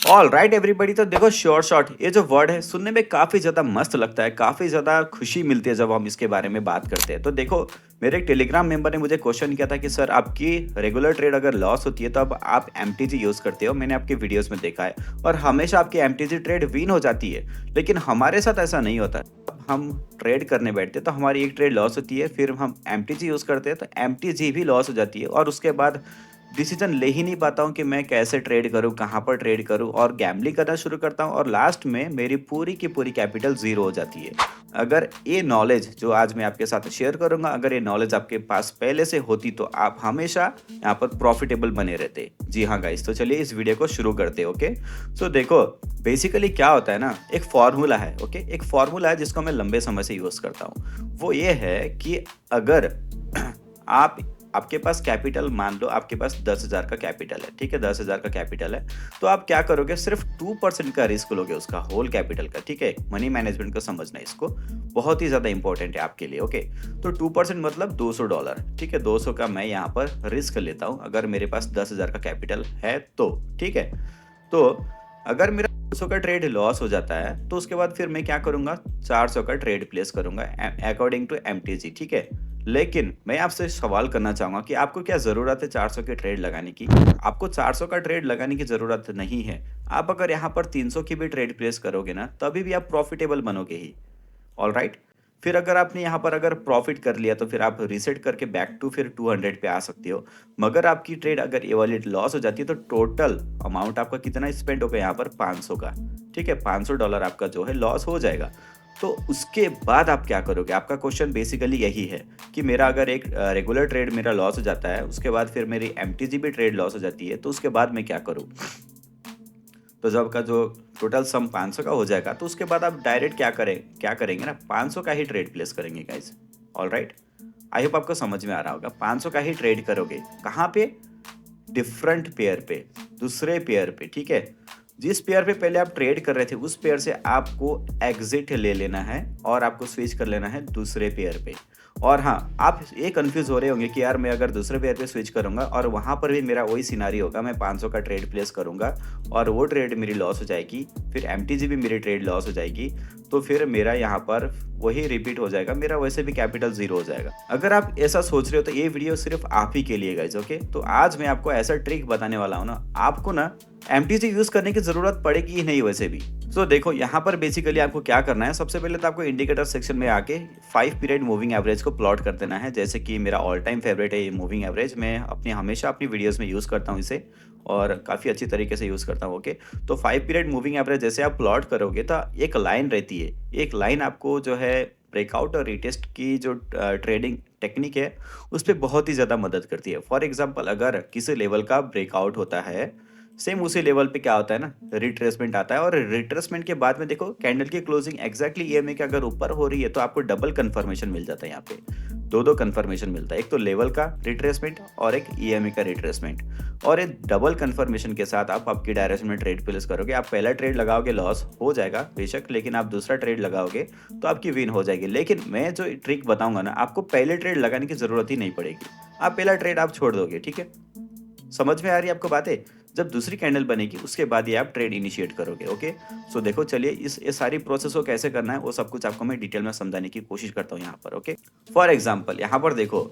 All right everybody, तो देखो short short ये जो वर्ड है सुनने में काफ़ी ज़्यादा मस्त लगता है, काफ़ी ज़्यादा खुशी मिलती है जब हम इसके बारे में बात करते हैं। तो देखो, मेरे एक टेलीग्राम मेंबर ने मुझे क्वेश्चन किया था कि सर आपकी रेगुलर ट्रेड अगर लॉस होती है तो अब आप एमटीजी यूज़ करते हो, मैंने आपके वीडियोस में देखा है और हमेशा आपकी एमटीजी ट्रेड विन हो जाती है। लेकिन हमारे साथ ऐसा नहीं होता। अब हम ट्रेड करने बैठते हैं तो हमारी एक ट्रेड लॉस होती है, फिर हम एमटीजी यूज़ करते हैं तो एमटीजी भी लॉस हो जाती है और उसके बाद डिसीजन ले ही नहीं पाता हूँ कि मैं कैसे ट्रेड करूँ, कहाँ पर ट्रेड करूँ और गैम्बलिंग करना शुरू करता हूँ और लास्ट में मेरी पूरी की पूरी कैपिटल ज़ीरो हो जाती है। अगर ये नॉलेज जो आज मैं आपके साथ शेयर करूँगा, अगर ये नॉलेज आपके पास पहले से होती तो आप हमेशा यहाँ पर प्रॉफिटेबल बने रहते। जी हाँ गाइस, तो चलिए इस वीडियो को शुरू करते हैं। ओके, सो देखो, बेसिकली क्या होता है ना, एक फॉर्मूला है। ओके, एक फॉर्मूला है जिसको मैं लंबे समय से यूज़ करता हूँ। वो ये है कि अगर आप आपके पास कैपिटल, मान लो आपके पास 10,000 का कैपिटल है, ठीक है, 10,000 का कैपिटल है, तो आप क्या करोगे, सिर्फ 2% का रिस्क लोगे उसका होल कैपिटल का। ठीक है, मनी मैनेजमेंट को समझना है, इसको बहुत ही ज़्यादा इंपॉर्टेंट है आपके लिए। ओके, तो 2% मतलब $200। ठीक है, 200 का मैं यहाँ पर रिस्क लेता हूँ अगर मेरे पास 10,000 का कैपिटल है तो। ठीक है, तो अगर मेरा 200 का ट्रेड लॉस हो जाता है तो उसके बाद फिर मैं क्या करूंगा, 400 का ट्रेड प्लेस करूंगा अकॉर्डिंग टू एमटीजी। ठीक है, लेकिन मैं आपसे सवाल करना चाहूंगा कि आपको क्या ज़रूरत है 400 के ट्रेड लगाने की? आपको 400 का ट्रेड लगाने की ज़रूरत नहीं है। आप अगर यहाँ पर 300 की भी ट्रेड प्लेस करोगे ना, तभी भी आप प्रॉफिटेबल बनोगे ही। ऑल राइट, फिर अगर आपने यहाँ पर अगर प्रॉफिट कर लिया तो फिर आप रीसेट करके बैक टू फिर 200 पे आ सकते हो। मगर आपकी ट्रेड अगर ये वाली लॉस हो जाती है तो टोटल अमाउंट आपका कितना स्पेंड होगा यहाँ पर, 500 का। ठीक है, $500 आपका जो है लॉस हो जाएगा। तो उसके बाद आप क्या करोगे? आपका क्वेश्चन बेसिकली यही है कि मेरा अगर एक रेगुलर ट्रेड मेरा लॉस हो जाता है, उसके बाद फिर मेरी एमटीजी भी ट्रेड लॉस हो जाती है, तो उसके बाद मैं क्या करूँ? तो जब का जो टोटल सम 500 का हो जाएगा तो उसके बाद आप डायरेक्ट क्या करेंगे ना, 500 का ही ट्रेड प्लेस करेंगे guys. All right, I hope आपको समझ में आ रहा होगा। 500 का ही ट्रेड करोगे, कहाँ पे? डिफरेंट पेयर पे, दूसरे पेयर पे। ठीक है, जिस पेयर पे पहले आप ट्रेड कर रहे थे उस पेयर से आपको एग्जिट ले लेना है और आपको स्विच कर लेना है दूसरे पेयर पे। और हाँ, आप ये कंफ्यूज हो रहे होंगे कि यार मैं अगर दूसरे पेयर पे स्विच करूंगा और वहां पर भी मेरा वही सिनारी होगा, मैं 500 का ट्रेड प्लेस करूंगा और वो ट्रेड मेरी लॉस हो जाएगी, फिर एमटीजी भी मेरी ट्रेड लॉस हो जाएगी, तो फिर मेरा यहाँ पर वही रिपीट हो जाएगा, मेरा वैसे भी कैपिटल ज़ीरो हो जाएगा। अगर आप ऐसा सोच रहे हो तो ये वीडियो सिर्फ आप ही के लिए गाइज। ओके, तो आज मैं आपको ऐसा ट्रिक बताने वाला हूँ ना, आपको ना एमटीजी यूज़ करने की ज़रूरत पड़ेगी ही नहीं वैसे भी। सो देखो, यहाँ पर बेसिकली आपको क्या करना है, सबसे पहले तो आपको इंडिकेटर सेक्शन में आके 5 पीरियड मूविंग एवरेज को प्लॉट कर देना है। जैसे कि मेरा ऑल टाइम फेवरेट है ये मूविंग एवरेज, मैं हमेशा अपनी वीडियोस में यूज़ करता हूँ इसे और काफ़ी अच्छी तरीके से यूज़ करता हूँ। ओके, तो 5 पीरियड मूविंग एवरेज जैसे आप प्लॉट करोगे तो एक लाइन रहती है, एक लाइन आपको जो है ब्रेकआउट और रिटेस्ट की जो ट्रेडिंग टेक्निक है उस पर बहुत ही ज़्यादा मदद करती है। फॉर एग्जाम्पल, अगर किसी लेवल का ब्रेकआउट होता है, सेम उसी लेवल पे क्या होता है ना, रिट्रेसमेंट आता है और रिट्रेसमेंट के बाद में देखो कैंडल की क्लोजिंग एग्जैक्टली ईएमए के अगर ऊपर हो रही है तो आपको डबल कंफर्मेशन मिल जाता है। यहाँ पे दो कंफर्मेशन मिलता है, एक तो लेवल का रिट्रेसमेंट और एक ईएमए का रिट्रेसमेंट। और ये डबल कंफर्मेशन के साथ आप आपकी डायरेक्शन में ट्रेड प्लेस करोगे। आप पहला ट्रेड लगाओगे, लॉस हो जाएगा बेशक, लेकिन आप दूसरा ट्रेड लगाओगे तो आपकी विन हो जाएगी। लेकिन मैं जो ट्रिक बताऊंगा ना, आपको पहले ट्रेड लगाने की जरूरत ही नहीं पड़ेगी, आप पहला ट्रेड आप छोड़ दोगे। ठीक है, समझ में आ रही है आपको बातें? जब दूसरी कैंडल बनेगी उसके बाद ये आप ट्रेड इनिशिएट करोगे। ओके, सो देखो, चलिए ये सारी प्रोसेस को कैसे करना है वो सब कुछ आपको मैं डिटेल में समझाने की कोशिश करता हूँ यहाँ पर। ओके, फॉर एग्जाम्पल यहाँ पर देखो,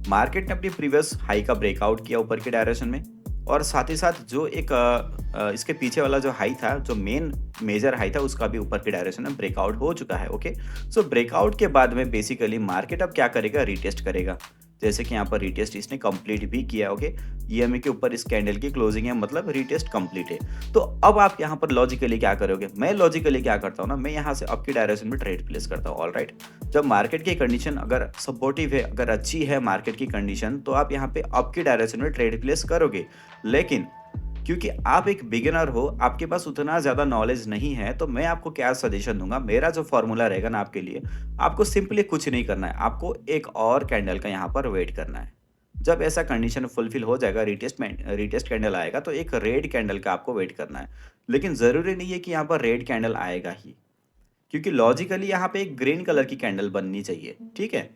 मार्केट ने अपनी प्रीवियस हाई का ब्रेकआउट किया ऊपर की डायरेक्शन में और साथ ही साथ जो एक इसके पीछे वाला जो हाई था, जो मेन मेजर हाई था, उसका भी ऊपर की डायरेक्शन में ब्रेकआउट हो चुका है। ओके, सो ब्रेकआउट के बाद में बेसिकली मार्केट अब क्या करेगा, रीटेस्ट करेगा। जैसे कि यहाँ पर रीटेस्ट इसने कंप्लीट भी किया। ओके, ईएमए के ऊपर इस कैंडल की क्लोजिंग है, मतलब रीटेस्ट कंप्लीट है। तो अब आप यहाँ पर लॉजिकली क्या करोगे, मैं लॉजिकली क्या करता हूँ ना, मैं यहाँ से अप की डायरेक्शन में ट्रेड प्लेस करता हूँ। ऑल राइट, जब मार्केट की कंडीशन अगर सपोर्टिव है, अगर अच्छी है मार्केट की कंडीशन, तो आप यहाँ पे अप की डायरेक्शन में ट्रेड प्लेस करोगे। लेकिन क्योंकि आप एक बिगिनर हो, आपके पास उतना ज़्यादा नॉलेज नहीं है, तो मैं आपको क्या सजेशन दूंगा, मेरा जो फॉर्मूला रहेगा ना आपके लिए, आपको सिंपली कुछ नहीं करना है, आपको एक और कैंडल का यहाँ पर वेट करना है। जब ऐसा कंडीशन फुलफिल हो जाएगा, रिटेस्ट कैंडल आएगा, तो एक रेड कैंडल का आपको वेट करना है। लेकिन ज़रूरी नहीं है कि यहाँ पर रेड कैंडल आएगा ही, क्योंकि लॉजिकली यहाँ पे एक ग्रीन कलर की कैंडल बननी चाहिए। ठीक है,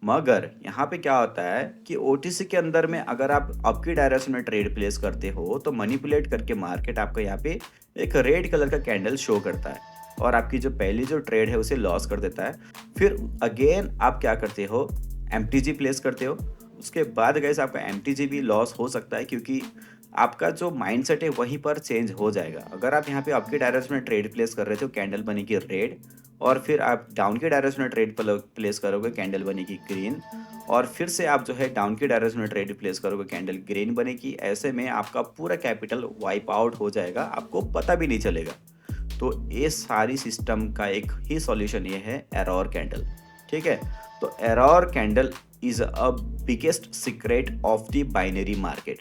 मगर यहाँ पे क्या होता है कि ओटीसी के अंदर में अगर आप आपकी डायरेक्शन में ट्रेड प्लेस करते हो तो मैनिपुलेट करके मार्केट आपको यहाँ पे एक रेड कलर का कैंडल शो करता है और आपकी जो पहली जो ट्रेड है उसे लॉस कर देता है। फिर अगेन आप क्या करते हो, एमटीजी प्लेस करते हो। उसके बाद गाइस आपका एमटीजी भी लॉस हो सकता है क्योंकि आपका जो माइंडसेट है वहीं पर चेंज हो जाएगा। अगर आप यहाँ पे आपके डायरेक्शन में ट्रेड प्लेस कर रहे थे कैंडल बनेगी रेड, और फिर आप डाउन के डायरेक्शन में ट्रेड प्लेस करोगे कैंडल बनेगी ग्रीन, और फिर से आप जो है डाउन के डायरेक्शन में ट्रेड प्लेस करोगे कैंडल ग्रीन बनेगी। ऐसे में आपका पूरा कैपिटल वाइप आउट हो जाएगा, आपको पता भी नहीं चलेगा। तो ये सारी सिस्टम का एक ही सॉल्यूशन ये है एरर कैंडल। ठीक है, तो error candle is a biggest secret of the binary market,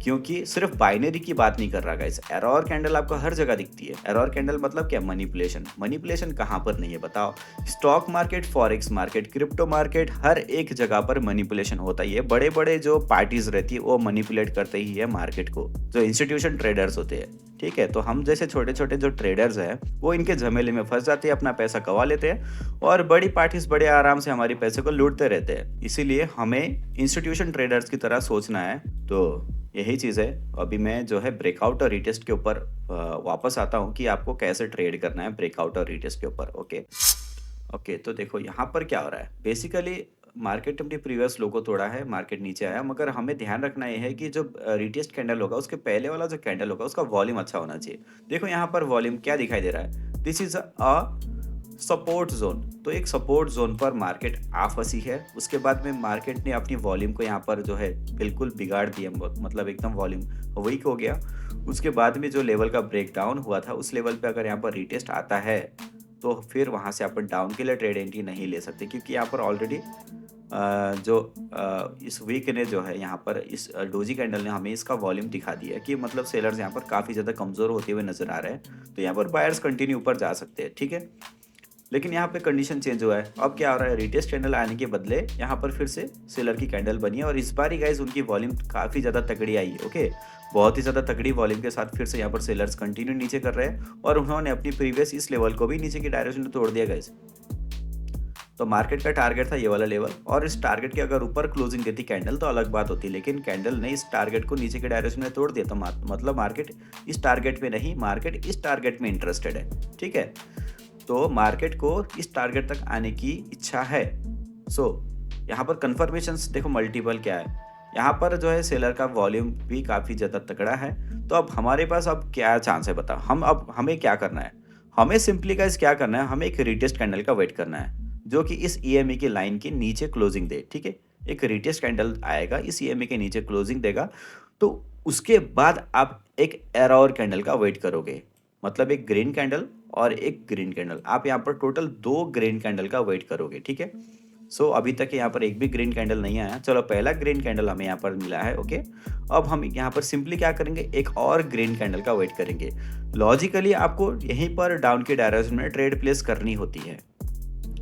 क्योंकि सिर्फ बाइनरी की बात नहीं कर रहा गाइस, एरर कैंडल आपको हर जगह दिखती है। एरर कैंडल मतलब क्या, मैनिपुलेशन। मैनिपुलेशन कहाँ पर नहीं है बताओ? Stock market, forex market, crypto market, हर एक जगह पर मैनिपुलेशन होता ही है। बड़े बड़े जो पार्टीज रहती है वो मैनिपुलेट करते ही है मार्केट को, जो इंस्टीट्यूशन ट्रेडर्स होते हैं। ठीक है, तो हम जैसे छोटे छोटे जो ट्रेडर्स हैं वो इनके झमेले में फंस जाते हैं, अपना पैसा कमा लेते हैं, और बड़ी पार्टीज बड़े आराम से हमारे पैसे को लूटते रहते हैं। इसीलिए हमें इंस्टीट्यूशन ट्रेडर्स की तरह सोचना है। तो यही चीज़ है। अभी मैं जो है ब्रेकआउट और रीटेस्ट के ऊपर वापस आता हूँ कि आपको कैसे ट्रेड करना है ब्रेकआउट और रीटेस्ट के ऊपर। ओके, तो देखो यहाँ पर क्या हो रहा है। बेसिकली मार्केट अपनी प्रीवियस लो को तोड़ा है, मार्केट नीचे आया, मगर हमें ध्यान रखना ये है कि जो रिटेस्ट कैंडल होगा उसके पहले वाला जो कैंडल होगा उसका वॉल्यूम अच्छा होना चाहिए। देखो यहाँ पर वॉल्यूम क्या दिखाई दे रहा है, this is a support zone. तो एक सपोर्ट जोन पर मार्केट आ फंसी है। उसके बाद में मार्केट ने अपनी वॉल्यूम को यहाँ पर जो है बिल्कुल बिगाड़ दिया, मतलब एकदम वॉल्यूम वीक हो गया। उसके बाद में जो लेवल का ब्रेकडाउन हुआ था उस लेवल पे अगर यहाँ पर रिटेस्ट आता है तो फिर वहाँ से अपन डाउन के लिए ट्रेड एंट्री नहीं ले सकते, क्योंकि यहाँ पर ऑलरेडी इस वीक ने जो है यहाँ पर इस डोजी कैंडल ने हमें इसका वॉल्यूम दिखा दिया कि मतलब सेलर्स यहाँ पर काफ़ी ज़्यादा कमज़ोर होते हुए नज़र आ रहे हैं। तो यहाँ पर बायर्स कंटिन्यू ऊपर जा सकते हैं। ठीक है, लेकिन यहाँ पे कंडीशन चेंज हुआ है। अब क्या हो रहा है, रिटेस्ट कैंडल आने के बदले यहाँ पर फिर से सेलर की कैंडल बनी है, और इस बार ही गाइज उनकी वॉल्यूम काफ़ी ज़्यादा तगड़ी आई है। ओके, बहुत ही ज़्यादा तगड़ी वॉल्यूम के साथ फिर से यहाँ पर सेलर्स कंटिन्यू नीचे कर रहे हैं, और उन्होंने अपनी प्रीवियस इस लेवल को भी नीचे की डायरेक्शन में तोड़ दिया गाइज। तो मार्केट का टारगेट था ये वाला लेवल, और इस टारगेट के अगर ऊपर क्लोजिंग देती कैंडल तो अलग बात होती, लेकिन कैंडल ने इस टारगेट को नीचे के डायरेक्शन में तोड़ दिया। तो मतलब मार्केट इस टारगेट में नहीं, मार्केट इस टारगेट में इंटरेस्टेड है। ठीक है, तो मार्केट को इस टारगेट तक आने की इच्छा है। यहाँ पर कंफर्मेशंस देखो मल्टीपल क्या है। यहाँ पर जो है सेलर का वॉल्यूम भी काफ़ी ज़्यादा तगड़ा है। तो अब हमारे पास अब क्या चांस है बताओ, अब हमें क्या करना है? हमें सिंपली गाइस क्या करना है, हमें एक रिटेस्ट कैंडल का वेट करना है जो कि इस ईएमए की लाइन के नीचे क्लोजिंग दे। ठीक है, एक रिटेस्ट कैंडल आएगा, इस ईएमए के नीचे क्लोजिंग देगा, तो उसके बाद आप एक एरर कैंडल का वेट करोगे, मतलब एक ग्रीन कैंडल और एक ग्रीन कैंडल। आप यहाँ पर टोटल 2 ग्रीन कैंडल का वेट करोगे। ठीक है, अभी तक यहाँ पर एक भी ग्रीन कैंडल नहीं आया। चलो, पहला ग्रीन कैंडल हमें यहाँ पर मिला है। ओके, अब हम यहाँ पर सिंपली क्या करेंगे, एक और ग्रीन कैंडल का वेट करेंगे। लॉजिकली आपको यहीं पर डाउन की डायरेक्शन में ट्रेड प्लेस करनी होती है,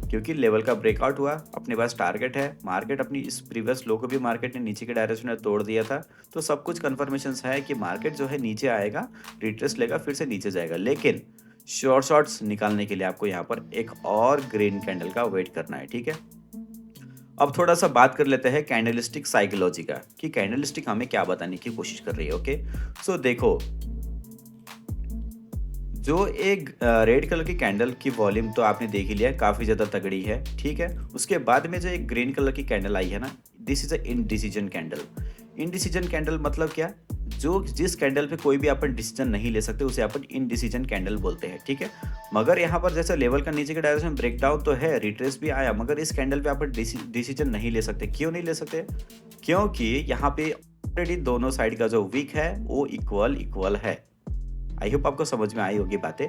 क्योंकि लेवल का ब्रेकआउट हुआ, अपने पास टारगेट है। मार्केट अपनी इस प्रीवियस लो को भी मार्केट ने नीचे के डायरेक्शन में तोड़ दिया था, तो सब कुछ कंफर्मेशंस है कि मार्केट जो है नीचे आएगा, रिट्रेस लेगा, फिर से नीचे जाएगा। लेकिन शॉर्ट्स निकालने के लिए आपको यहाँ पर एक और ग्रीन कैंडल का वेट करना है। ठीक है, अब थोड़ा सा बात कर लेते हैं कैंडलस्टिक साइकोलॉजी का, कि कैंडलस्टिक हमें क्या बताने की कोशिश कर रही है। ओके, देखो, जो एक रेड कलर की कैंडल की वॉल्यूम तो आपने देख ही लिया, काफ़ी ज़्यादा तगड़ी है। ठीक है, उसके बाद में जो एक ग्रीन कलर की कैंडल आई है ना, this is a indecision candle. Indecision candle मतलब क्या, जिस कैंडल पे कोई भी अपन डिसीजन नहीं ले सकते उसे अपन इनडिसीजन कैंडल बोलते हैं। ठीक है, मगर यहाँ पर जैसे लेवल का नीचे के डायरेक्शन में ब्रेकडाउन तो है, रिट्रेस भी आया, मगर इस कैंडल पे अपन डिसीजन नहीं ले सकते। क्यों नहीं ले सकते? क्योंकि यहाँ पे ऑलरेडी दोनों साइड का जो वीक है वो इक्वल है। आई होप आपको समझ में आई होगी बातें।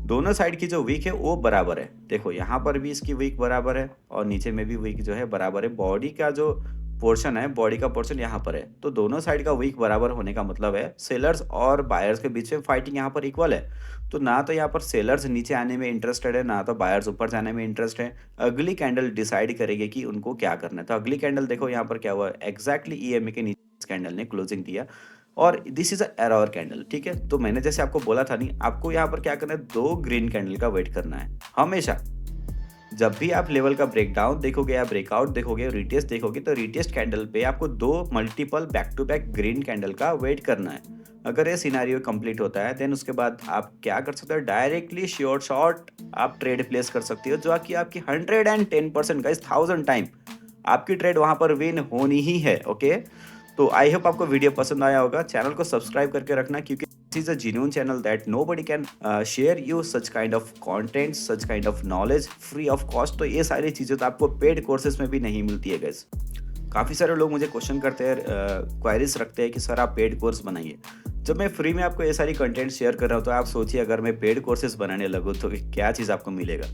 दोनों साइड की जो वीक है वो बराबर है। देखो, यहाँ पर भी इसकी वीक बराबर है और नीचे में भी वीक जो है बराबर है। बॉडी का जो पोर्शन है, बॉडी का पोर्शन यहाँ पर है, तो दोनों साइड का वीक बराबर होने का मतलब है सेलर्स और बायर्स के बीच में फाइटिंग यहाँ पर इक्वल है। तो ना तो यहाँ पर सेलर्स नीचे आने में इंटरेस्टेड है, ना तो बायर्स ऊपर जाने में इंटरेस्ट है। अगली कैंडल डिसाइड करेगी कि उनको क्या करना है। तो अगली कैंडल देखो यहाँ पर क्या हुआ, एग्जैक्टली ईएमए के नीचे कैंडल ने क्लोजिंग दिया, और this is a error candle. ठीक है, तो मैंने जैसे आपको बोला था नहीं, आपको यहाँ पर क्या करना है, 2 ग्रीन कैंडल का वेट करना है हमेशा। जब भी आप लेवल का ब्रेकडाउन देखोगे या ब्रेकआउट देखोगे, रिटेस्ट देखोगे, तो रिटेस्ट कैंडल पे आपको 2 multiple back to back green candle का वेट करना है। अगर ये सिनेरियो कंप्लीट होता है, देन उसके बाद आप क्या कर सकते हो, डायरेक्टली शॉर्ट शॉट आप ट्रेड प्लेस कर सकते हो, जो कि आपकी 110% गाइस, 1000 टाइम आपकी ट्रेड वहां पर विन होनी ही है। ओके, तो आई होप आपको वीडियो पसंद आया होगा। चैनल को सब्सक्राइब करके रखना, क्योंकि this is a genuine channel that nobody can share you such kind of content, such kind of knowledge free of cost। तो ये सारी चीज़ें तो आपको पेड कोर्सेज में भी नहीं मिलती है गाइस। काफ़ी सारे लोग मुझे क्वेश्चन करते हैं, क्वायरीज रखते हैं कि सर आप पेड कोर्स बनाइए। जब मैं फ्री में आपको ये सारी कंटेंट शेयर कर रहा हूँ, तो आप सोचिए अगर मैं पेड कोर्सेज बनाने लगूँ तो क्या चीज़ आपको मिलेगा।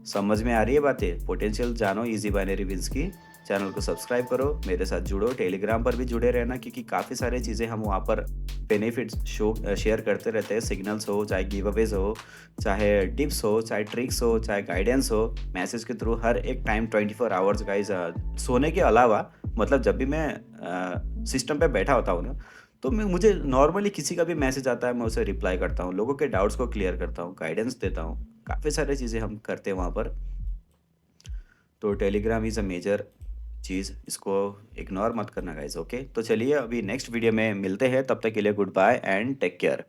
समझ में आ रही है बातें? पोटेंशियल जानो इजी बाइनरी विंस की। चैनल को सब्सक्राइब करो, मेरे साथ जुड़ो, टेलीग्राम पर भी जुड़े रहना, क्योंकि काफ़ी सारी चीज़ें हम वहाँ पर बेनिफिट्स शेयर करते रहते हैं। सिग्नल्स हो, चाहे गिव अवेज हो, चाहे टिप्स हो, चाहे ट्रिक्स हो, चाहे गाइडेंस हो, मैसेज के थ्रू हर एक टाइम 24 आवर्स गाइज। सोने के अलावा मतलब जब भी मैं सिस्टम पे बैठा होता हूँ ना, तो मैं मुझे नॉर्मली किसी का भी मैसेज आता है, मैं उसे रिप्लाई करता हूँ, लोगों के डाउट्स को क्लियर करता हूँ, गाइडेंस देता हूँ। काफ़ी सारी चीज़ें हम करते हैं वहाँ पर। तो टेलीग्राम इज़ अ मेजर चीज़, इसको इग्नोर मत करना गाइज। ओके, तो चलिए अभी नेक्स्ट वीडियो में मिलते हैं, तब तक के लिए good bye and take care.